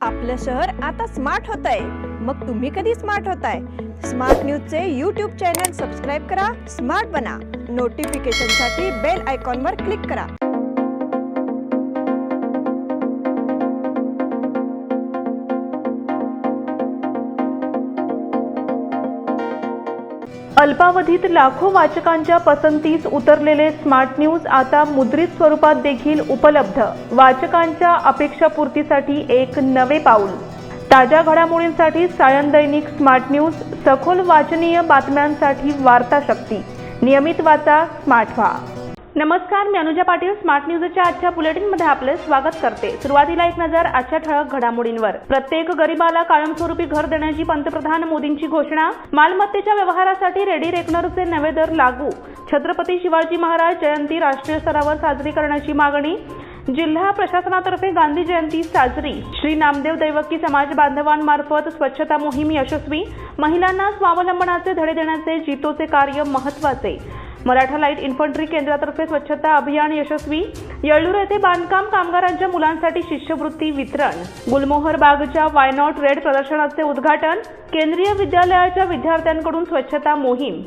आपलं शहर आता स्मार्ट होतंय। मग तुम्ही कधी स्मार्ट होताय? स्मार्ट न्यूजचे यूट्यूब चॅनल सबस्क्राईब करा, स्मार्ट बना। नोटिफिकेशनसाठी बेल आयकॉनवर क्लिक करा। अल्पावधीत लाखो वाचकांच्या पसंतीस उतरलेले स्मार्ट न्यूज आता मुद्रित स्वरूपात देखील उपलब्ध। वाचकांच्या अपेक्षापूर्तीसाठी एक नवे पाऊल। ताज्या घडामोडींसाठी सायन दैनिक स्मार्ट न्यूज, सखोल वाचनीय बातम्यांसाठी वार्ता शक्ती। नियमित वाचा, स्मार्ट व्हा। नमस्कार, मी अनुजा पाटील स्मार्ट न्यूजच्या आजच्या बुलेटिनमध्ये आपले स्वागत करते। सुरुवातीला एक नजर आजच्या ठळक घडामोडींवर। प्रत्येक गरीबाला कायमस्वरूपी घर देण्याची पंतप्रधान मोदींची घोषणा। मालमत्तेच्या व्यवहारासाठी रेडी रेकनरचे नवे दर लागू। छत्रपती शिवाजी महाराज जयंती राष्ट्रीय स्तरावर साजरी करण्याची मागणी। जिल्हा प्रशासनातर्फे गांधी जयंती साजरी। श्री नामदेव दैवकी समाज बांधवांमार्फत स्वच्छता मोहीम यशस्वी। महिलांना स्वावलंबनाचे धडे देण्याचे जितोचे कार्य महत्त्वाचे। मराठा लाईट इन्फंट्री केंद्रातर्फे स्वच्छता अभियान यशस्वी। येळ्ळूर येथे बांधकाम कामगारांच्या मुलांसाठी शिष्यवृत्ती वितरण। गुलमोहर बागच्या वाय नॉट रेड प्रदर्शनाचे उद्घाटन। केंद्रीय विद्यालयाच्या विद्यार्थ्यांकडून स्वच्छता मोहीम।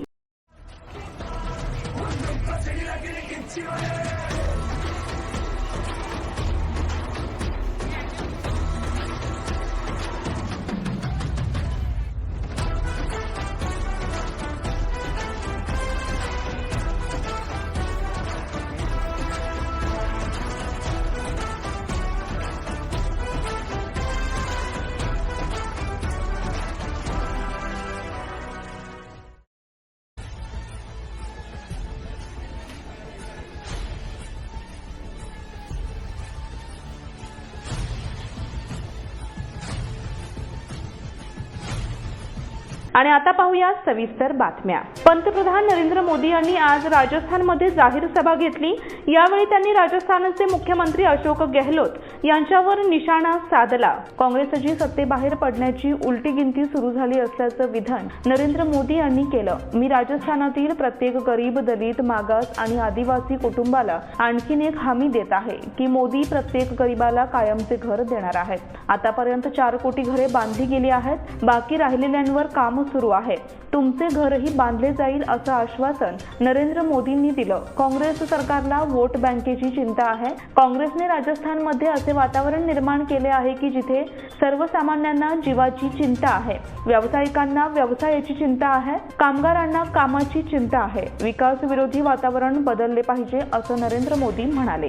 आणि आता पाहूया सविस्तर बातम्या। पंतप्रधान नरेंद्र मोदी यांनी आज राजस्थानमध्ये जाहीर सभा घेतली। यावेळी त्यांनी राजस्थानचे मुख्यमंत्री अशोक गेहलोत यांच्यावर निशाणा साधला। काँग्रेसची सत्तेबाहेर पडण्याची उलटी गिनती सुरू झाली असल्याचं विधान नरेंद्र मोदी यांनी केलं। मी राजस्थानातील प्रत्येक गरीब, दलित, मागास आणि आदिवासी कुटुंबाला आणखीन एक हमी देत आहे की मोदी प्रत्येक गरीबाला कायमचे घर देणार आहेत। आतापर्यंत 4 कोटी घरे बांधली गेली आहेत। बाकी राहिलेल्यांवर काम सुरू आहे। तुमचे घरही बांधले जाईल असं आश्वासन नरेंद्र मोदींनी दिलं। काँग्रेस सरकारला वोट बँकेची चिंता आहे। काँग्रेसने राजस्थानमध्ये असे वातावरण निर्माण केले आहे की जिथे सर्वसामान्यांना जीवाची चिंता आहे, व्यावसायिकांना व्यवसायाची चिंता आहे, कामगारांना कामाची चिंता आहे। विकास विरोधी वातावरण बदलले पाहिजे असं नरेंद्र मोदी म्हणाले।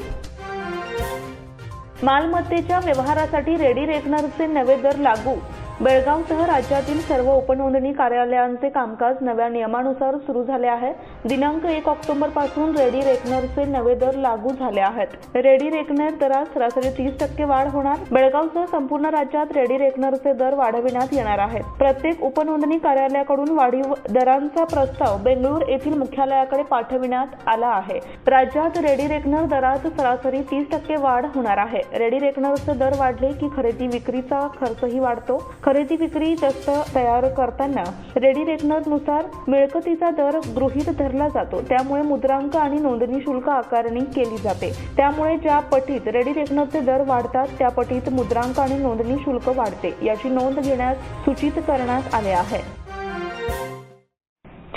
मालमत्तेच्या व्यवहारासाठी रेडी रेकनरचे नवे दर लागू। बेळगावसह राज्यातील सर्व उपनोंदणी कार्यालयांचे कामकाज नव्या नियमानुसार सुरू झाले आहे। दिनांक 1 ऑक्टोबर पासून रेडी रेकनरचे नवे दर लागू झाले आहेत। रेडी रेकनर दरात सरासरी 30% वाढ होणार। बेळगावसह संपूर्ण राज्यात रेडी रेकनरचे दर वाढविण्यात येणार आहेत। प्रत्येक उपनोंदणी कार्यालयाकडून वाढीव दरांचा प्रस्ताव बेंगळूर येथील मुख्यालयाकडे पाठविण्यात आला आहे। राज्यात रेडी रेकनर दरात सरासरी 30% वाढ होणार आहे। रेडी रेकनरचे दर वाढले की खरेदी विक्रीचा खर्चही वाढतो। खरेदी विक्री दस्त तयार करताना रेडी रेकनरनुसार मिळकतीचा दर गृहीत धरला जातो। त्यामुळे मुद्रांक आणि नोंदणी शुल्क आकारणी केली जाते। त्यामुळे ज्या पटीत रेडी रेकनरचे दर वाढतात त्या पटीत मुद्रांक आणि नोंदणी शुल्क वाढते। याची नोंद घेण्यास सूचित करण्यात आले आहे।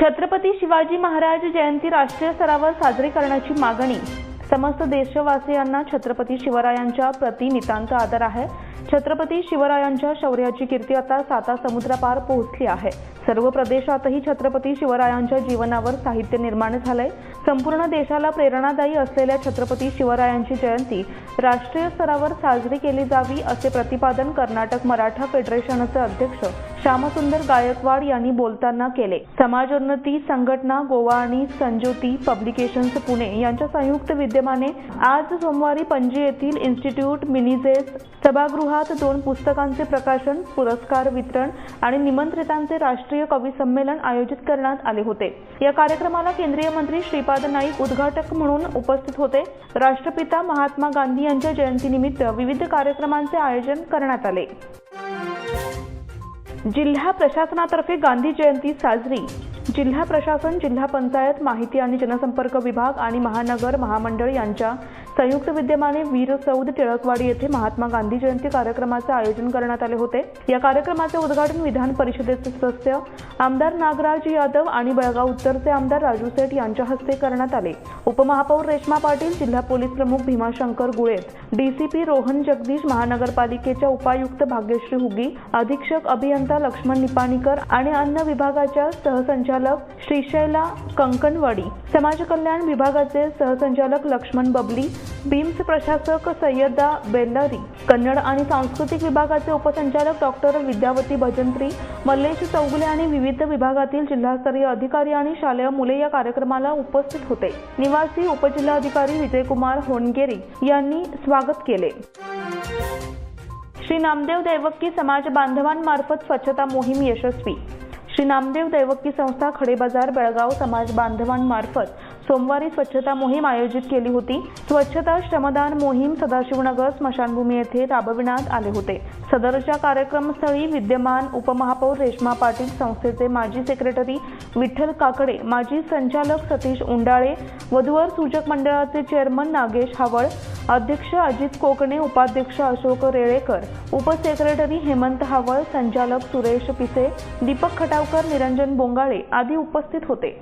छत्रपती शिवाजी महाराज जयंती राष्ट्रीय स्तरावर साजरी करण्याची मागणी। समस्त देशवासियांना छत्रपती शिवरायांच्या प्रति नितांत आदर आहे। छत्रपती शिवरायांच्या शौर्याची कीर्ती आता 7 समुद्रापार पोहोचली आहे। सर्व प्रदेशातही छत्रपती शिवरायांच्या जीवनावर साहित्य निर्माण झालंय। संपूर्ण देशाला प्रेरणादायी असलेल्या छत्रपती शिवरायांची जयंती राष्ट्रीय स्तरावर साजरी केली जावी असे प्रतिपादन कर्नाटक मराठा फेडरेशनचे अध्यक्ष श्यामसुंदर गायकवाड यांनी बोलताना केले। समाजोन्नती संघटना गोवा आणि संज्योती पब्लिकेशन्स पुणे यांच्या संयुक्त विद्यमाने आज सोमवारी पणजी येथील इन्स्टिट्यूट मिनिजेस सभागृहात 2 पुस्तकांचे प्रकाशन, पुरस्कार वितरण आणि निमंत्रितांचे राष्ट्रीय कवी संमेलन आयोजित करण्यात आले होते। या कार्यक्रमाला केंद्रीय मंत्री श्रीपाद नाईक उद्घाटक म्हणून उपस्थित होते। राष्ट्रपिता महात्मा गांधी यांच्या जयंतीनिमित्त विविध कार्यक्रमांचे आयोजन करण्यात आले। जिल्हा प्रशासनातर्फे गांधी जयंती साजरी। जिल्हा प्रशासन, जिल्हा पंचायत, माहिती आणि जनसंपर्क विभाग आणि महानगर महामंडळ यांच्या संयुक्त विद्यमाने वीर सौद टिळकवाडी येथे महात्मा गांधी जयंती कार्यक्रमाचे आयोजन करण्यात आले होते। या कार्यक्रमाचे उद्घाटन विधान परिषदेचे सदस्य आमदार नागराज यादव आणि बेळगाव उत्तरचे आमदार राजू सेठ यांच्या हस्ते करण्यात आले। उपमहापौर रेश्मा पाटील, जिल्हा पोलीस प्रमुख भीमाशंकर गुळेत, डीसीपी रोहन जगदीश, महानगरपालिकेच्या उपायुक्त भाग्यश्री हुगी, अधीक्षक अभियंता लक्ष्मण निपाणीकर आणि अन्न विभागाच्या सहसंचालक श्रीशैला कंकणवाडी, समाज कल्याण विभागाचे सहसंचालक लक्ष्मण बबली, बीम्स प्रशासक सय्यदा बेल्लारी, कन्नड आणि सांस्कृतिक विभागाचे उपसंचालक डॉक्टर विद्यावती भजंत्री, मल्लेश चौगुले आणि विविध विभागातील जिल्हास्तरीय अधिकारी आणि शालेय मुले या कार्यक्रमाला उपस्थित होते। निवासी उपजिल्हाधिकारी विजयकुमार होनगेरी यांनी स्वागत केले। श्री नामदेव दैवकी समाज बांधवांमार्फत स्वच्छता मोहीम यशस्वी। श्री नामदेव दैवकी संस्था खडेबाजार बेळगाव समाज बांधवांमार्फत सोमवारी स्वच्छता मोहीम आयोजित केली होती। स्वच्छता श्रमदान मोहीम सदाशिवनगर स्मशानभूमी येथे राबविण्यात आले होते। सदरच्या कार्यक्रमस्थळी विद्यमान उपमहापौर रेश्मा पाटील, संस्थेचे माजी सेक्रेटरी विठ्ठल काकडे, माजी संचालक सतीश उंडाळे, वधूवर सूचक मंडळाचे चेअरमन नागेश हावळ, अध्यक्ष अजित कोकणे, उपाध्यक्ष अशोक रेळेकर, उपसेक्रेटरी हेमंत हावळ, संचालक सुरेश पिसे, दीपक खटावकर, निरंजन बोंगाळे आदी उपस्थित होते।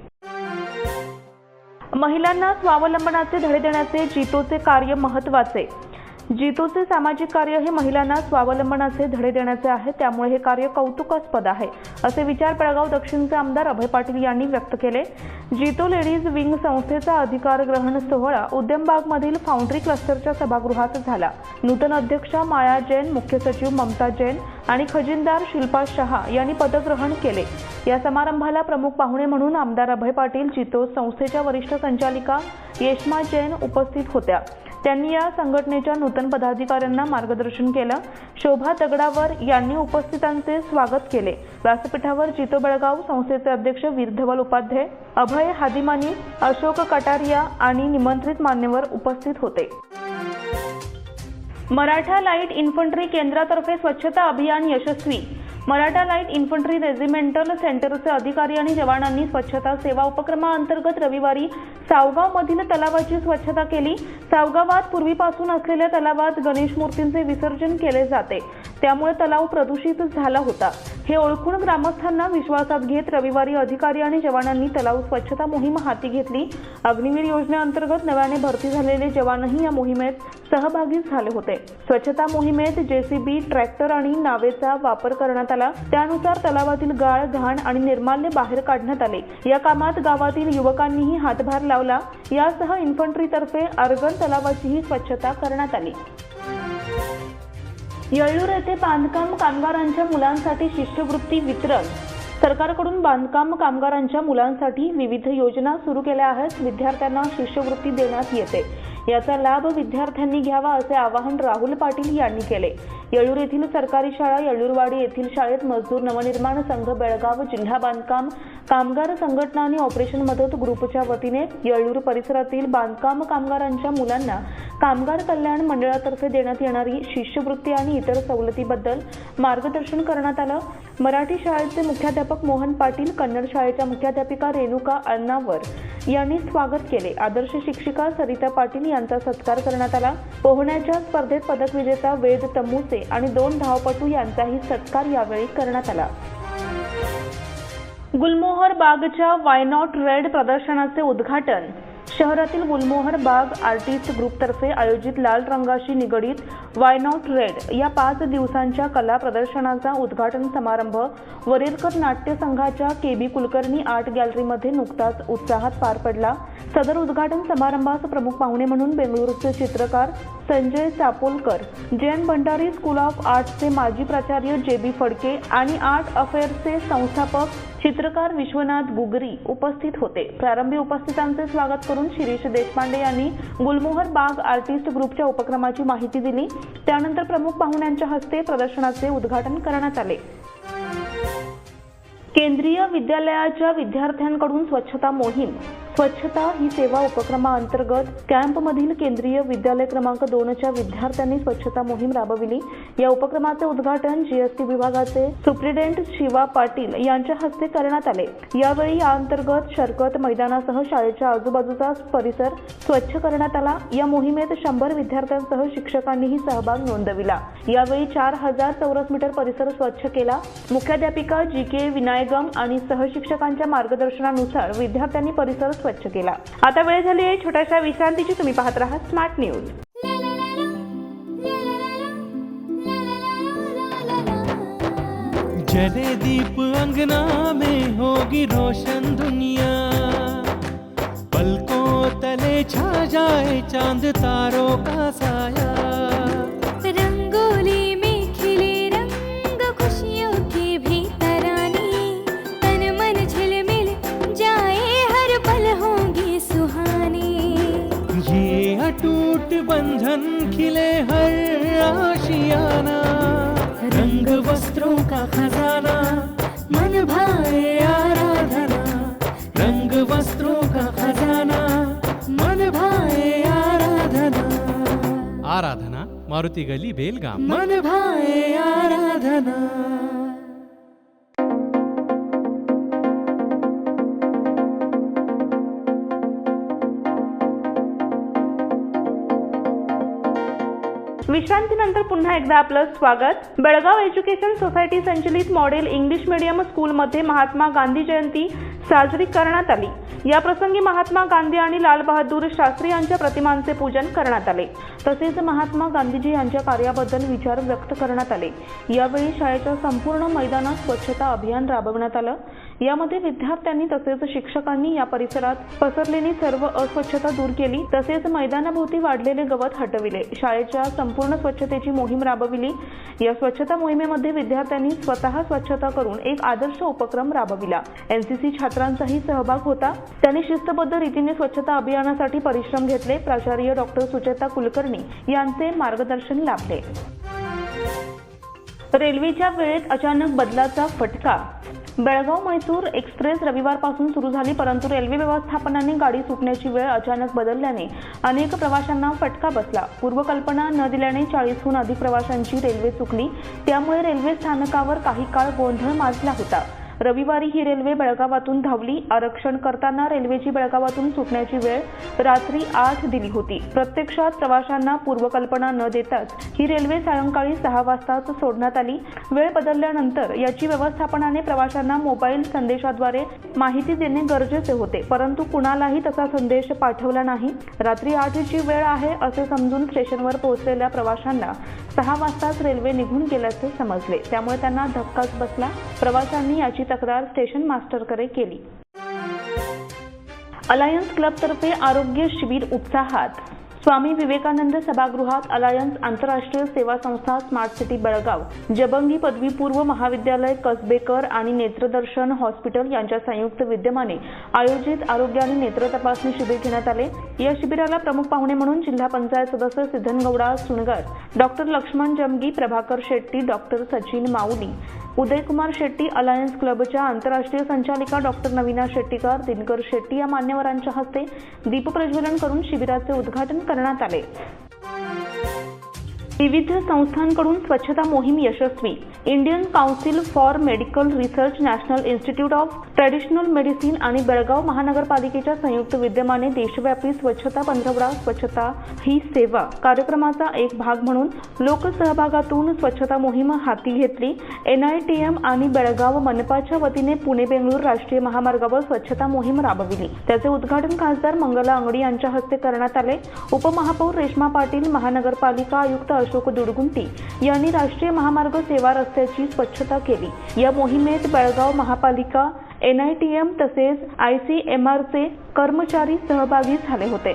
महिलांना स्वावलंबनाचे धडे देण्याचे जितोचे कार्य महत्त्वाचे। जितोचे सामाजिक कार्य हे महिलांना स्वावलंबनाचे धडे देण्याचे आहे, त्यामुळे हे कार्य कौतुकास्पद आहे, असे विचार बेळगाव दक्षिणचे आमदार अभय पाटील यांनी व्यक्त केले। जितो लेडीज विंग संस्थेचा अधिकार ग्रहण सोहळा उद्यमबागमधील फाउंड्री क्लस्टरच्या सभागृहात झाला। नूतन अध्यक्षा माया जैन, मुख्य सचिव ममता जैन आणि खजिनदार शिल्पा शहा यांनी पदग्रहण केले। या समारंभाला प्रमुख पाहुणे म्हणून आमदार अभय पाटील, जितो संस्थेच्या वरिष्ठ संचालिका येशमा जैन उपस्थित होत्या। त्यांनी या संघटनेच्या नूतन पदाधिकाऱ्यांना मार्गदर्शन केलं। शोभा दगडावर यांनी उपस्थितांचे स्वागत केले। व्यासपीठावर जितो बेळगाव संस्थेचे अध्यक्ष वीरधवल उपाध्याय, अभय हादिमानी, अशोक कटारिया आणि निमंत्रित मान्यवर उपस्थित होते। मराठा लाईट इन्फंट्री केंद्रातर्फे स्वच्छता अभियान यशस्वी। मराठा लाईट इन्फंट्री रेजिमेंटल सेंटरचे अधिकारी आणि जवानांनी स्वच्छता सेवा उपक्रमाअंतर्गत रविवारी सावगावमधील तलावाची स्वच्छता केली। सावगावात पूर्वीपासून असलेल्या तलावात गणेश मूर्तींचे विसर्जन केले जाते, त्यामुळे तलाव प्रदूषित झाला होता। हे ओळखून ग्रामस्थांना विश्वासात घेत रविवारी अधिकारी आणि जवानांनी तलाव स्वच्छता मोहीम हाती घेतली। अग्निवीर योजनेअंतर्गत नव्याने भरती झालेले जवानही या मोहिमेत सहभागी झाले होते। स्वच्छता मोहिमेत जेसीबी, ट्रॅक्टर आणि नावेचा वापर करण्यात आला। त्यानुसार तलावातील गाळ, घाण आणि निर्माल्य बाहेर काढण्यात आले। या कामात गावातील युवकांनीही हातभार लावला। यासह इन्फंट्रीतर्फे अर्गण तलावाचीही स्वच्छता करण्यात आली। येळ्ळूर येथे बांधकाम कामगारांच्या मुलांसाठी शिष्यवृत्ती वितरण। सरकारकडून बांधकाम कामगारांच्या मुलांसाठी विविध योजना सुरू केल्या आहेत। विद्यार्थ्यांना शिष्यवृत्ती देण्यात येते, याचा लाभ विद्यार्थ्यांनी घ्यावा असे आवाहन राहुल पाटील यांनी केले। येळ्ळूर येथील सरकारी शाळा येळ्ळूरवाडी येथील शाळेत मजदूर नवनिर्माण संघ बेळगाव, जिल्हा बांधकाम कामगार संघटना आणि ऑपरेशन मदत ग्रुपच्या वतीने येळ्ळूर परिसरातील बांधकाम कामगारांच्या मुलांना कामगार कल्याण मंडळातर्फे देण्यात येणारी शिष्यवृत्ती आणि इतर सवलतीबद्दल मार्गदर्शन करण्यात आलं। मराठी शाळेचे मुख्याध्यापक मोहन पाटील, कन्नड शाळेच्या मुख्याध्यापिका रेणुका अण्णावर यांनी स्वागत केले। आदर्श शिक्षिका सरिता पाटील यांचा सत्कार करण्यात आला। पोहण्याच्या स्पर्धेत पदक विजेता वेद तम्मुसे आणि 2 धावपटू यांचाही सत्कार यावेळी करण्यात आला। गुलमोहर बागच्या वाय नॉट रेड प्रदर्शनाचे उद्घाटन। शहरातील गुलमोहर बाग आर्टिस्ट ग्रुपतर्फे आयोजित लाल रंगाशी निगडीत वाय नॉट रेड या 5 दिवसांच्या कला प्रदर्शनाचा उद्घाटन समारंभ वरेरकर नाट्य संघाच्या केबी कुलकर्णी आर्ट गॅलरीमध्ये नुकताच उत्साहात पार पडला। सदर उद्घाटन समारंभास प्रमुख पाहुणे म्हणून बेंगळुरूचे चित्रकार संजय चापोलकर, जैन भंडारी स्कूल ऑफ आर्ट्सचे माजी प्राचार्य जेबी फडके आणि आर्ट अफेअर्सचे संस्थापक चित्रकार विश्वनाथ गुगरी उपस्थित होते। प्रारंभी उपस्थितांचे स्वागत करून शिरीष देशपांडे यांनी गुलमोहर बाग आर्टिस्ट ग्रुपच्या उपक्रमाची माहिती दिली। त्यानंतर प्रमुख पाहुण्यांच्या हस्ते प्रदर्शनाचे उद्घाटन करण्यात आले। केंद्रीय विद्यालयाच्या विद्यार्थ्यांकडून स्वच्छता मोहीम। स्वच्छता ही सेवा उपक्रमाअंतर्गत कॅम्पमधील केंद्रीय विद्यालय क्रमांक 2च्या विद्यार्थ्यांनी स्वच्छता मोहीम राबविली। या उपक्रमाचे उद्घाटन जीएसटी विभागाचे सुप्रिटेंडेंट शिवा पाटील यांच्या हस्ते करण्यात आले। यावेळी या अंतर्गत शरकत मैदानासह शाळेच्या आजूबाजूचा परिसर स्वच्छ करण्यात आला। या मोहिमेत 100 विद्यार्थ्यांसह शिक्षकांनीही सहभाग नोंदविला। यावेळी 4000 चौरस मीटर परिसर स्वच्छ केला। मुख्याध्यापिका जी.के. विनायगम आणि सहशिक्षकांच्या मार्गदर्शनानुसार विद्यार्थ्यांनी परिसर स्वच्छ केला। आता वेळ झाली आहे छोट्याशा विश्रांतीची। तुम्ही पाहत रहा स्मार्ट न्यूज। जले दीप अंगना में होगी रोशन दुनिया, पलकों तले छा जाए चांद तारों का साया। रंगोली में खिले रंग खुशियों के भी तराने, तन मन झिलमिल जाए हर पल होंगे सुहाने। ये अटूट बंधन खिले हर आशियाना, रंग वस्त्रों का खजाना मन भाए आराधना। रंग वस्त्रों का खजाना मन भाए आराधना। आराधना मारुती गली बेलगाम। मन भाए आराधना। विश्रांतीनंतर पुन्हा एकदा आपलं स्वागत। बेळगाव एज्युकेशन सोसायटी संचलित मॉडेल इंग्लिश मीडियम स्कूलमध्ये महात्मा गांधी जयंती साजरी करण्यात आली। या प्रसंगी महात्मा गांधी आणि लाल बहादूर शास्त्री यांच्या प्रतिमांचे पूजन करण्यात आले। तसेच महात्मा गांधीजी यांच्या कार्याबद्दल विचार व्यक्त करण्यात आले। यावेळी शाळेच्या संपूर्ण मैदानात स्वच्छता अभियान राबवण्यात आलं। यामध्ये विद्यार्थ्यांनी तसेच शिक्षकांनी या परिसरात पसरलेली सर्व अस्वच्छता दूर केली। तसेच मैदानाभोवती वाढलेले गवत हटविले। शाळेच्या संपूर्ण स्वच्छतेची मोहीम राबविली। या स्वच्छता मोहिमेमध्ये विद्यार्थ्यांनी स्वतः स्वच्छता करून एक आदर्श उपक्रम राबविला। एनसीसी छात्रांचाही सहभाग होता। त्यांनी शिस्तबद्ध रीतीने स्वच्छता अभियानासाठी परिश्रम घेतले। प्राचार्य डॉक्टर सुचेता कुलकर्णी यांचे मार्गदर्शन लाभले। रेल्वेच्या वेळेत अचानक बदलाचा फटका। बेळगाव-मैसूर एक्सप्रेस रविवारपासून सुरू झाली, परंतु रेल्वे व्यवस्थापनाने गाडी सुटण्याची वेळ अचानक बदलल्याने अनेक प्रवाशांना फटका बसला। पूर्वकल्पना न दिल्याने 40हून अधिक प्रवाशांची रेल्वे चुकली। त्यामुळे रेल्वे स्थानकावर काही काळ गोंधळ माजला होता। रविवारी ही रेल्वे बेळगावातून धावली। आरक्षण करताना रेल्वेची बेळगावातून सुटण्याची वेळ रात्री 8 दिली होती। प्रत्यक्षात प्रवाशांना पूर्वकल्पना न देताच ही रेल्वे सायंकाळी 6 वाजताच सोडण्यात आली। वेळ बदलल्यानंतर याची व्यवस्थापनाने प्रवाशांना मोबाईल संदेशाद्वारे माहिती देणे गरजेचे होते, परंतु कुणालाही तसा संदेश पाठवला नाही। रात्री 8 ची वेळ आहे असे समजून स्टेशनवर पोहोचलेल्या प्रवाशांना 6 वाजताच रेल्वे निघून गेल्याचे समजले। त्यामुळे त्यांना धक्काच बसला। प्रवाशांनी याची तक्रार स्टेशन मास्टरकडे केली। अलायन्स क्लबतर्फे आरोग्य शिबिर उत्साहात। स्वामी विवेकानंद सभागृहात अलायन्स आंतरराष्ट्रीय सेवा संस्था स्मार्ट सिटी बेळगाव, जबंगी पदवीपूर्व महाविद्यालय कसबेकर आणि नेत्रदर्शन हॉस्पिटल यांच्या संयुक्त विद्यमाने आयोजित आरोग्य आणि नेत्र तपासणी शिबिर घेण्यात आले। या शिबिराला प्रमुख पाहुणे म्हणून जिल्हा पंचायत सदस्य सिद्धनगौडा सुणगर, डॉक्टर लक्ष्मण जमगी, प्रभाकर शेट्टी, डॉक्टर सचिन माऊली, उदयकुमार शेट्टी, अलायन्स क्लबच्या आंतरराष्ट्रीय संचालिका डॉक्टर नवीना शेट्टीकर, दिनकर शेट्टी या मान्यवरांच्या हस्ते दीप प्रज्वलन करून शिबिराचे उद्घाटन करण्यात आले। विविध संस्थांकडून स्वच्छता मोहीम यशस्वी। Indian council for medical research, national institute of traditional medicine आणि बेळगाव महानगरपालिकेच्या संयुक्त विद्यमाने देशव्यापी स्वच्छता पंधरवडा स्वच्छता ही सेवा कार्यक्रमाचा एक भाग म्हणून लोकसहभागातून स्वच्छता मोहीम हाती घेतली। NITM आणि बेळगाव मनपाच्या वतीने पुणे-बेंगळूर राष्ट्रीय महामार्गावर स्वच्छता मोहीम राबविली। त्याचे उद्घाटन खासदार मंगला अंगडी यांच्या हस्ते करण्यात आले। उपमहापौर रेश्मा पाटील, महानगरपालिका आयुक्त अशोक दुडगुंटी यांनी राष्ट्रीय महामार्ग सेवा रस्त्याची स्वच्छता केली। या मोहिमेत बेळगाव महापालिका, NITM तसेच ICMRचे कर्मचारी सहभागी झाले होते।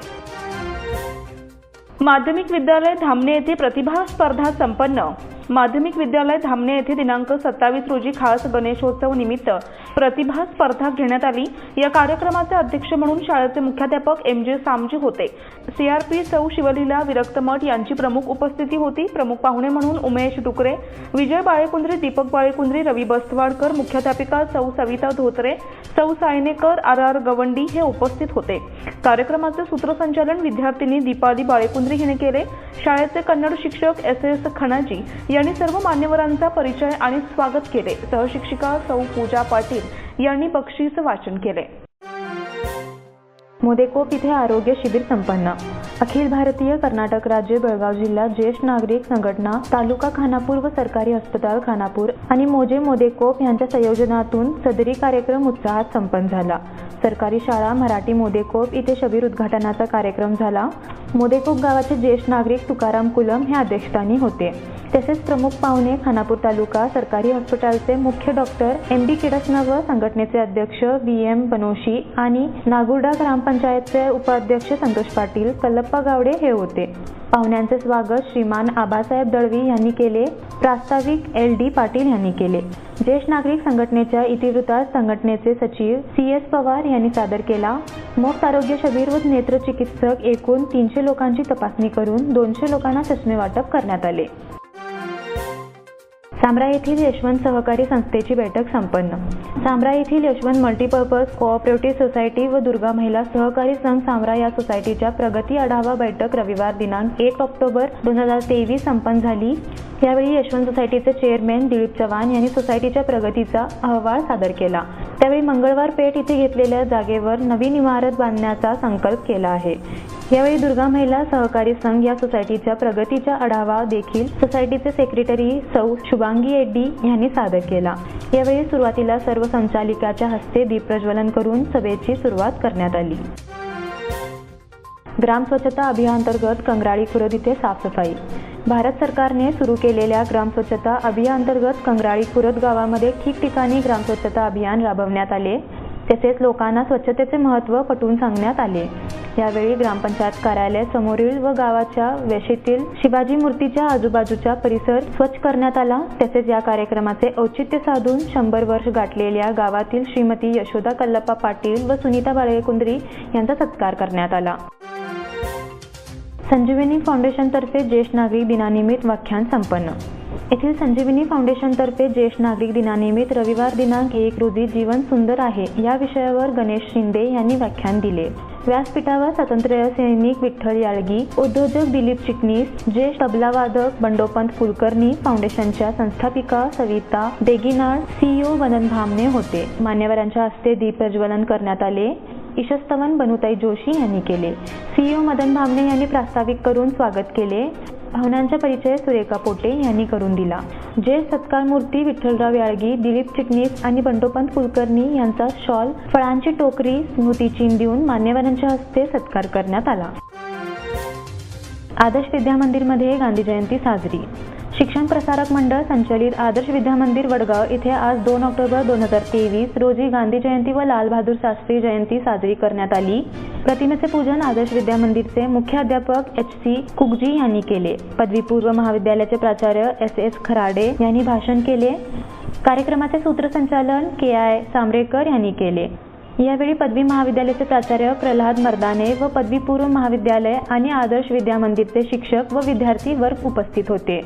माध्यमिक विद्यालय धामणे येथे प्रतिभा स्पर्धा संपन्न। माध्यमिक विद्यालय धामणे येथे दिनांक 27 रोजी खास गणेशोत्सव निमित्त प्रतिभा स्पर्धा घेण्यात आली। या कार्यक्रमाचे अध्यक्ष म्हणून शाळेचे मुख्याध्यापक MJ सामजी होते। CRP सौ शिवलीला विरक्तमठ यांची प्रमुख उपस्थिती होती। प्रमुख पाहुणे म्हणून उमेश डुकरे, विजय बाळेकुंद्रे, दीपक बाळेकुंद्रे, रवी बस्तवाडकर, मुख्याध्यापिका सौ सविता धोत्रे, सौ सायनेकर, RR गवंडी हे उपस्थित होते। कार्यक्रमाचे सूत्रसंचालन विद्यार्थिनी दीपाली बाळेकुंद्रे हिने केले। शाळेचे कन्नड शिक्षक SS खणाजी यांनी सर्व मान्यवरांचा परिचय आणि स्वागत केले। सहशिक्षिका सौ पूजा पाटील यांनी बक्षीस वाचन केले। मोदेकोप इथे आरोग्य शिबिर संपन्न। अखिल भारतीय कर्नाटक राज्य बेळगाव जिल्हा ज्येष्ठ नागरिक संघटना तालुका खानापूर व सरकारी अस्पताल खानापूर आणि मोदेकोप यांच्या संयोजनातून सदरी कार्यक्रम उत्साहात संपन्न झाला। सरकारी शाळा मराठी मोदेकोप इथे शिबिर उद्घाटनाचा कार्यक्रम झाला। मोदेकोप गावाचे ज्येष्ठ नागरिक तुकाराम कुलम हे अध्यक्षस्थानी होते। तसेच प्रमुख पाहुणे खानापूर तालुका सरकारी हॉस्पिटलचे मुख्य डॉक्टर MD किडसना व संघटनेचे अध्यक्ष VM बनोशी आणि नागुर्डा ग्रामपंचायतचे उपाध्यक्ष संतोष पाटील, कल्लप्पा गावडे हे होते। पाहुण्यांचे स्वागत श्रीमान आबासाहेब दळवी यांनी केले। प्रास्ताविक LD पाटील यांनी केले। ज्येष्ठ नागरिक संघटनेच्या इतिवृत्तात संघटनेचे सचिव CS पवार यांनी सादर केला। मोफत आरोग्य शिबिर व नेत्र चिकित्सक एकूण 300 लोकांची तपासणी करून 200 लोकांना चष्मे वाटप करण्यात आले। सांब्रा येथील यशवंत सहकारी संस्थेची बैठक संपन्न। सांब्रा येथील यशवंत मल्टीपर्पज कोऑपरेटिव्ह सोसायटी व दुर्गा महिला सहकारी संघ सांब्रा या सोसायटीच्या प्रगती आढावा बैठक रविवार दिनांक 1 ऑक्टोबर 2023 संपन्न झाली। यावेळी यशवंत सोसायटीचे चेअरमॅन दिलीप चव्हाण यांनी सोसायटीच्या प्रगतीचा अहवाल सादर केला। त्यावेळी मंगळवार पेठ इथे घेतलेल्या जागेवर नवीन इमारत बांधण्याचा संकल्प केला आहे। यावेळी दुर्गा महिला सहकारी संघ या सोसायटीच्या प्रगतीचा आढावा देखील सोसायटीचे सेक्रेटरी सौ शुभांगी रेड्डी यांनी सादर केला। यावेळी सुरुवातीला सर्व संचालिकाच्या हस्ते दीप प्रज्वलन करून सभेची सुरुवात करण्यात आली। ग्राम स्वच्छता अभियानांतर्गत कंगराळी खुर्द इथे साफसफाई। भारत सरकारने सुरू केलेल्या ग्राम स्वच्छता अभियानांतर्गत कंगराळी खुर्द गावामध्ये ठिकठिकाणी ग्राम स्वच्छता अभियान राबवण्यात आले। तसेच लोकांना स्वच्छतेचे महत्त्व पटवून सांगण्यात आले। यावेळी ग्रामपंचायत कार्यालय समोरील व गावाच्या वेशीतील शिवाजी मूर्तीच्या आजूबाजूचा परिसर स्वच्छ करण्यात आला। तसेच या कार्यक्रमाचे औचित्य साधून 100 वर्ष गाठलेल्या गावातील श्रीमती यशोदा कल्लप्पा पाटील व सुनीता बाळेकुंद्री यांचा सत्कार करण्यात आला। संजीवनी फाउंडेशनतर्फे ज्येष्ठ नागरिक दिनानिमित्त व्याख्यान संपन्न। येथील संजीवनी फाउंडेशनतर्फे ज्येष्ठ नागरिक दिनानिमित्त रविवार दिनांक 1 रोजी जीवन सुंदर आहे या विषयावर गणेश शिंदे यांनी व्याख्यान दिले। व्यासपीठावर स्वातंत्र्य सैनिक विठ्ठल याळगी, उद्योजक दिलीप चिटणीस, ज्येष्ठ तबलावादक बंडोपंत कुलकर्णी, फाउंडेशनच्या संस्थापिका सविता देगिनाळ, CEO वदन भामणे होते। मान्यवरांच्या हस्ते दीप प्रज्वलन करण्यात आले। ईशस्तवन बनुताई जोशी यांनी केले। CEO मदन भामणे यांनी प्रास्ताविक करून स्वागत केले। भावनांचा परिचय सुरेखा पोटे यांनी करून दिला। ज्येष्ठ सत्कार मूर्ती विठ्ठलराव याळगी, दिलीप चिटणीस आणि बंडोपंत कुलकर्णी यांचा शॉल, फळांची टोकरी, स्मृतिचिन्ह देऊन मान्यवरांच्या हस्ते सत्कार करण्यात आला। आदर्श विद्यामंदिरमध्ये गांधी जयंती साजरी। शिक्षण प्रसारक मंडळ संचलित आदर्श विद्यामंदिर वडगाव इथे आज 2 ऑक्टोबर 2023 रोजी गांधी जयंती व लाल बहादूर शास्त्री जयंती साजरी करण्यात आली। प्रतिमेचे पूजन आदर्श विद्यामंदिरचे मुख्याध्यापक HC कुकजी यांनी केले। पदवीपूर्व महाविद्यालयाचे प्राचार्य SS खराडे यांनी भाषण केले। कार्यक्रमाचे सूत्रसंचालन KI सांबरेकर यांनी केले। यावेळी पदवी महाविद्यालयाचे प्राचार्य प्रल्हाद मर्दाने व पदवीपूर्व महाविद्यालय आणि आदर्श विद्यामंदिरचे शिक्षक व विद्यार्थी वर्ग उपस्थित होते।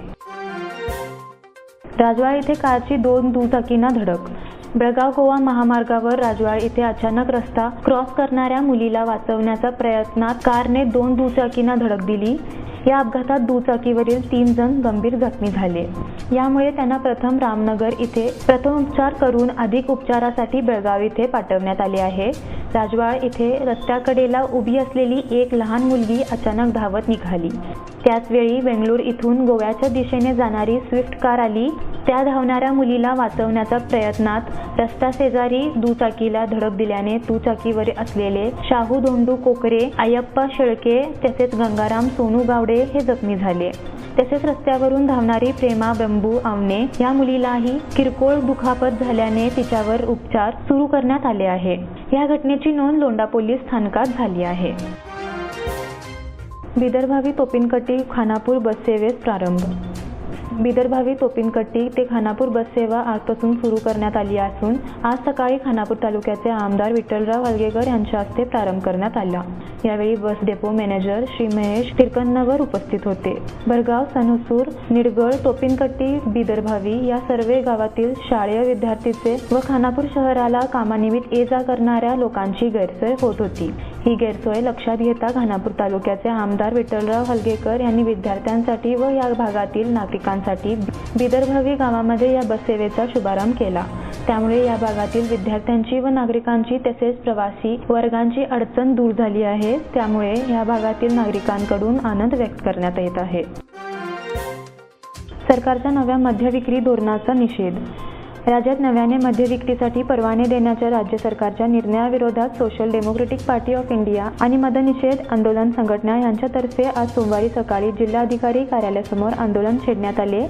राजवाड येथे कारची 2 दुचाकींना धडक। बेळगाव गोवा महामार्गावर राजवाड येथे अचानक रस्ता क्रॉस करणाऱ्या मुलीला वाचवण्याच्या प्रयत्नात कारने 2 दुचाकींना धडक दिली। या अपघातात दुचाकीवरील 3 जण गंभीर जखमी झाले। यामुळे त्यांना प्रथम रामनगर इथे प्रथमोपचार करून अधिक उपचारासाठी बेळगाव इथे पाठवण्यात आले आहे। राजवाड इथे रस्त्याकडेला उभी असलेली एक लहान मुलगी अचानक धावत निघाली। त्याच वेळी बेंगळूर इथून गोव्याच्या दिशेने जाणारी स्विफ्ट कार आली। त्या धावणाऱ्या मुलीला वाचवण्याच्या प्रयत्नात रस्ता शेजारी दुचाकीला धडक दिल्याने दुचाकीवर असलेले शाहू धोंडू कोकरे, अय्यप्पा शेळके तसेच गंगाराम सोनू गावडे हे जखमी झाले। तसेच रस्त्यावरून धावणारी प्रेमा बंबू आवने या मुलीलाही किरकोळ दुखापत झाल्याने तिच्यावर उपचार सुरू करण्यात आले आहे। या घटनेची नोंद लोंढा पोलीस स्थानकात झाली आहे। विदर्भावी तोपिनकटी खानापूर बस सेवेस प्रारंभ। बिदरभावी तोपिनकट्टी ते खानापूर बस सेवा आजपासून सुरू करण्यात आली असून आज सकाळी खानापूर तालुक्याचे आमदार विठ्ठलराव हलगेकर यांच्या हस्ते प्रारंभ करण्यात आला। यावेळी bus depot manager Shri Mahesh Tirakannavar उपस्थित होते। भरगाव, सनहुसूर, निडगळ, तोपिनकट्टी, बिदरभावी या सर्व गावातील शालेय विद्यार्थीचे व खानापूर शहराला कामानिमित्त ये-जा करणाऱ्या लोकांची गैरसोय होत होती। ही गैरसोय लक्षात घेता खानापूर तालुक्याचे आमदार विठ्ठलराव हलगेकर यांनी विद्यार्थ्यांसाठी व या भागातील नागरिकांसाठी बिदरभावी गावामध्ये या बस सेवेचा शुभारंभ केला। त्यामुळे या भागातील विद्यार्थ्यांची व नागरिकांची तसेच प्रवासी वर्गांची अडचण दूर झाली आहे। त्यामुळे या भागातील नागरिकांकडून आनंद व्यक्त करण्यात येत आहे। सरकारच्या नव्या मद्य विक्री धोरणाचा निषेध। राज्यात नव्याने मद्य विक्रीसाठी परवाने देण्याच्या राज्य सरकारच्या निर्णयाविरोधात social democratic party of India आणि मद्यनिषेध आंदोलन संघटना यांच्यातर्फे आज सोमवारी सकाळी जिल्हाधिकारी कार्यालयासमोर आंदोलन छेडण्यात आले।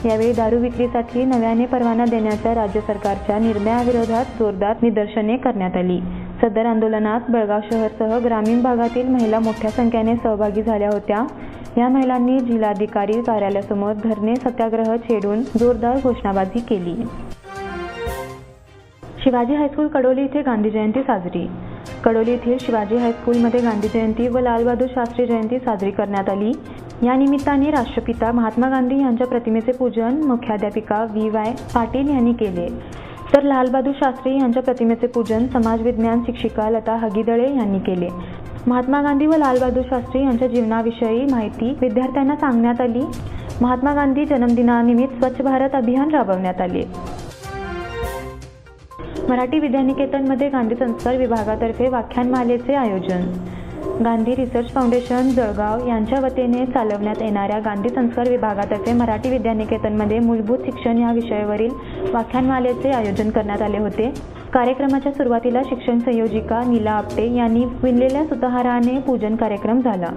यावेळी दारू विक्रीसाठी नव्याने परवाना देण्याच्या राज्य सरकारच्या निर्णयाविरोधात जोरदार निदर्शने करण्यात आली। सदर आंदोलनात बेळगाव शहरसह ग्रामीण भागातील महिला मोठ्या संख्येने सहभागी झाल्या होत्या। या महिलांनी जिल्हाधिकारी कार्यालयासमोर धरणे सत्याग्रह छेडून जोरदार घोषणाबाजी केली। शिवाजी हायस्कूल कडोली येथे गांधी जयंती साजरी। कडोली येथील शिवाजी हायस्कूलमध्ये गांधी जयंती व लालबहादूर शास्त्री जयंती साजरी करण्यात आली। या निमित्ताने राष्ट्रपिता महात्मा गांधी यांच्या प्रतिमेचे पूजन मुख्याध्यापिका VY पाटील यांनी केले, तर लालबहादूर शास्त्री यांच्या प्रतिमेचे पूजन समाज विज्ञान शिक्षिका लता हगीदळे यांनी केले। महात्मा गांधी व लालबहादूर शास्त्री यांच्या जीवनाविषयी माहिती विद्यार्थ्यांना सांगण्यात आली। महात्मा गांधी जन्मदिनानिमित्त स्वच्छ भारत अभियान राबवण्यात आले। मराठी विद्यानिकेतनमध्ये गांधी संस्कार विभागातर्फे व्याख्यानमालेचे आयोजन। गांधी रिसर्च फाउंडेशन जळगाव यांच्या वतीने चालवण्यात येणाऱ्या गांधी संस्कार विभागातर्फे मराठी विद्यानिकेतनमध्ये मूलभूत शिक्षण या विषयावरील व्याख्यानमालेचे आयोजन करण्यात आले होते। कार्यक्रमाच्या सुरुवातीला शिक्षण संयोजिका नीला आपटे यांनी विणलेल्या सुतहाराने पूजन कार्यक्रम झाला।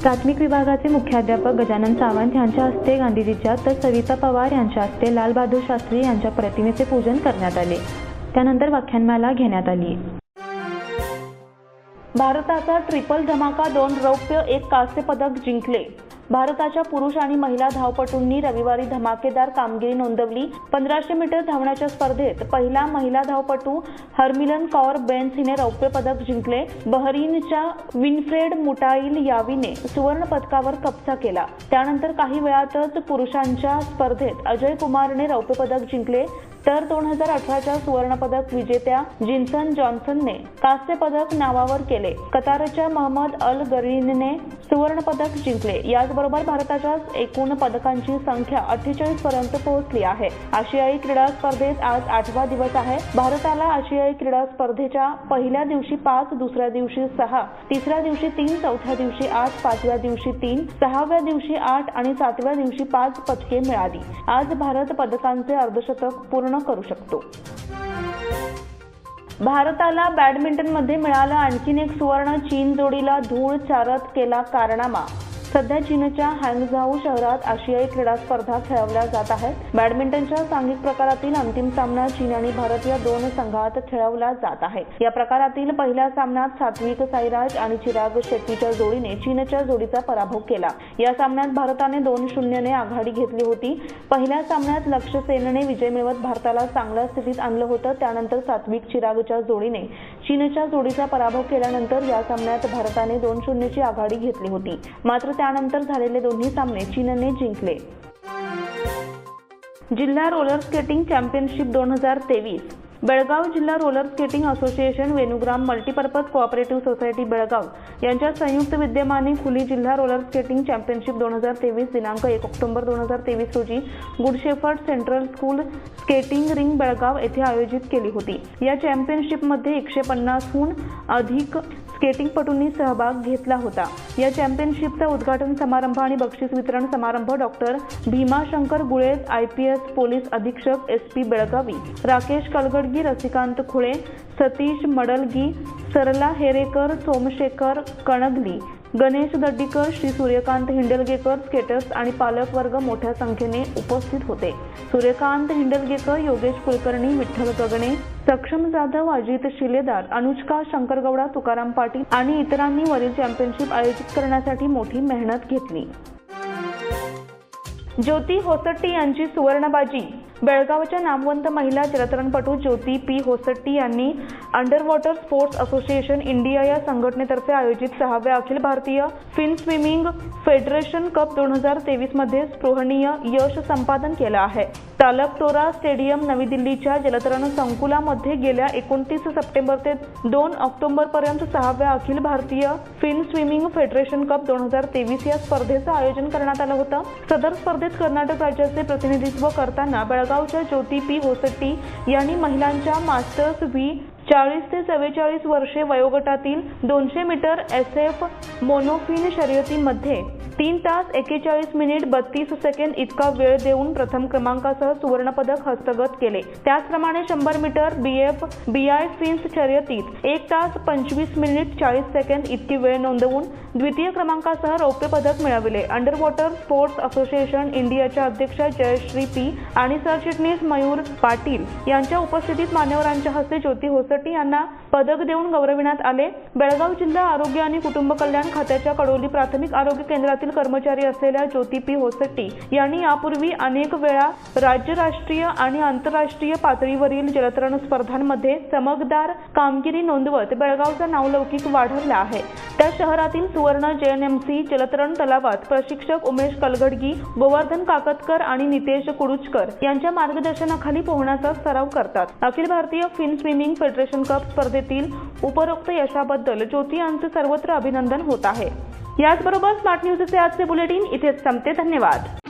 प्राथमिक विभागाचे मुख्याध्यापक गजानन सावंत यांच्या हस्ते गांधीजीच्या तर सविता पवार यांच्या हस्ते लालबहादूर शास्त्री यांच्या प्रतिमेचे पूजन करण्यात आले। त्यानंतर व्याख्यानमाला घेण्यात आली। भारताचा ट्रिपल धमाका, 2 रौप्य 1 कांस्य पदक जिंकले। भारताच्या पुरुष आणि महिला धावपटूंनी रविवारी धमाकेदार कामगिरी नोंदवली। 1500 मीटर धावण्याच्या स्पर्धेत पहिला महिला धावपटू हरमिलन कौर बेन्स हिने रौप्य पदक जिंकले। बहरीनच्या विनफ्रेड मुटाईल यावीने सुवर्ण पदकावर कब्जा केला। त्यानंतर काही वेळातच पुरुषांच्या स्पर्धेत अजय कुमारने रौप्य पदक जिंकले, तर 2018च्या सुवर्णपदक विजेत्या जिन्सन जॉन्सनने कांस्य पदक नावावर केले। कतारच्या मोहम्मद अल गरीनने सुवर्ण पदक जिंकले। याचबरोबर भारताच्या एकूण पदकांची संख्या 48 पर्यंत पोहोचली आहे। आशियाई क्रीडा स्पर्धेत आज 8वा दिवस आहे। भारताला आशियाई क्रीडा स्पर्धेच्या पहिल्या दिवशी 5, दुसऱ्या दिवशी 6, तिसऱ्या दिवशी 3, चौथ्या दिवशी 8, 5व्या दिवशी 3, 6व्या दिवशी 8 आणि 7व्या दिवशी 5 पदके मिळाली। आज भारत पदकांचे अर्धशतक पूर्ण करू शकतो। भारताला बॅडमिंटनमध्ये मिळालं आणखीन एक सुवर्ण। चीन जोडीला धूळ चारत केला कारनामा। सध्या चीनच्या हँगझाऊ शहरात आशियाई क्रीडा स्पर्धा खेळवल्या जात आहेत। बॅडमिंटनच्या सांघिक प्रकारातील अंतिम सामना चीन आणि भारत या 2 संघात खेळवला जात आहे। या प्रकारातील पहिल्या सामन्यात सात्विक साईराज आणि चिराग शेट्टीच्या जोडीने चीनच्या जोडीचा पराभव केला। या सामन्यात भारताने 2-0 ने आघाडी घेतली होती। पहिल्या सामन्यात लक्ष्य सेनने विजय मिळवत भारताला चांगल्या स्थितीत आणलं होतं। त्यानंतर सात्विक चिरागच्या जोडीने चीनच्या जोडीचा पराभव केल्यानंतर या सामन्यात भारताने 2-0 ची आघाडी घेतली होती। मात्र त्यानंतर झालेले दोन्ही सामने चीनने जिंकले। जिल्हा रोलर स्केटिंग चॅम्पियनशिप 2023। बेळगाव जिल्हा roller skating association, Venugram multipurpose cooperative society Belgaum यांच्या संयुक्त विद्यमाने खुली जिल्हा रोलर स्केटिंग चॅम्पियनशिप 2023 दिनांक 1 ऑक्टोबर 2023 रोजी good shepherd central school skating ring Belgaum येथे आयोजित केली होती। या चॅम्पियनशिपमध्ये 150हून अधिक स्केटिंगपटूंनी सहभाग घेतला होता। या चॅम्पियनशिपचा उद्घाटन समारंभ आणि बक्षीस वितरण समारंभ डॉक्टर भीमाशंकर गुळे, IPS पोलीस अधीक्षक SP बेळगावी, राकेश कलगडगी, रसिकांत खुळे, सतीश मडलगी, सरला हेरेकर, सोमशेखर कणगली, गणेश दड्डीकर, श्री सूर्यकांत हिंडलगेकर, स्केटर्स आणि पालक वर्ग मोठ्या संख्येने उपस्थित होते। सूर्यकांत हिंडलगेकर, योगेश कुलकर्णी, विठ्ठल गगणे, सक्षम जाधव, अजित शिलेदार, अनुष्का शंकरगौडा, तुकाराम पाटील आणि इतरांनी वरील चॅम्पियनशिप आयोजित करण्यासाठी मोठी मेहनत घेतली। ज्योती होसट्टी यांची सुवर्णबाजी. बेळगावच्या नामवंत महिला जलतरणपटू ज्योती पी होसट्टी यांनी under water sports association India या संघटनेतर्फे आयोजित 6व्या Akhil Bharatiya fin swimming federation cup 2023 मध्ये स्पृहणीय यश संपादन केलं आहे. तालकटोरा स्टेडियम नवी दिल्लीच्या जलतरण संकुलामध्ये गेल्या 29 सप्टेंबर ते 2 ऑक्टोबर पर्यंत 6व्या Akhil Bharatiya fin swimming federation cup 2023 या स्पर्धेचं आयोजन करण्यात आलं होतं. सदर स्पर्धेत कर्नाटक राज्याचे प्रतिनिधित्व करताना बेळगावच्या ज्योती पी होसट्टी यांनी महिलांच्या मास्टर्स व्ही 40 ते 44 वर्षे वयोगटातील 200 मीटर SF मोनोफिन शर्यतीमध्ये 3 तास 41 मिनिट 32 सेकंद इतका वेळ देऊन प्रथम क्रमांकासह सुवर्णपदक हस्तगत केले. त्याचप्रमाणे 100 मीटर BI फिन्स शर्यतीत 1 तास 25 मिनिट 40 सेकंद इतकी वेळ नोंदवून द्वितीय क्रमांकासह रौप्य पदक मिळविले. अंडर वॉटर स्पोर्ट्स असोसिएशन इंडियाच्या अध्यक्षा जयश्री पी आणि सरचिटणीस मयूर पाटील यांच्या उपस्थितीत मान्यवरांच्या हस्ते ज्योती होसट्टी यांना पदक देऊन गौरविण्यात आले. बेळगाव जिल्हा आरोग्य आणि कुटुंब कल्याण खात्याच्या कडोली प्राथमिक आरोग्य केंद्रातील कर्मचारी असलेल्या ज्योती पी होसट्टी यांनी यापूर्वी अनेक वेळा राज्य, राष्ट्रीय आणि आंतरराष्ट्रीय पातळीवरील जलतरण स्पर्धांमध्ये चमकदार कामगिरी नोंदवत बेळगावचा नावलौकिक वाढवला आहे. त्या शहरातील सुवर्ण JNMC जलतरण तलावात प्रशिक्षक उमेश कलगडगी, गोवर्धन काकतकर आणि नितेश कुडुचकर यांच्या मार्गदर्शनाखाली पोहण्याचा सराव करतात. Akhil Bharatiya fin swimming federation cup स्पर्धेतील उपरोक्त यशाबद्दल ज्योती यांचे सर्वत्र अभिनंदन होत आहे. याचबरोबर स्मार्ट न्यूजचे आजचे बुलेटिन इथेच संपते. धन्यवाद.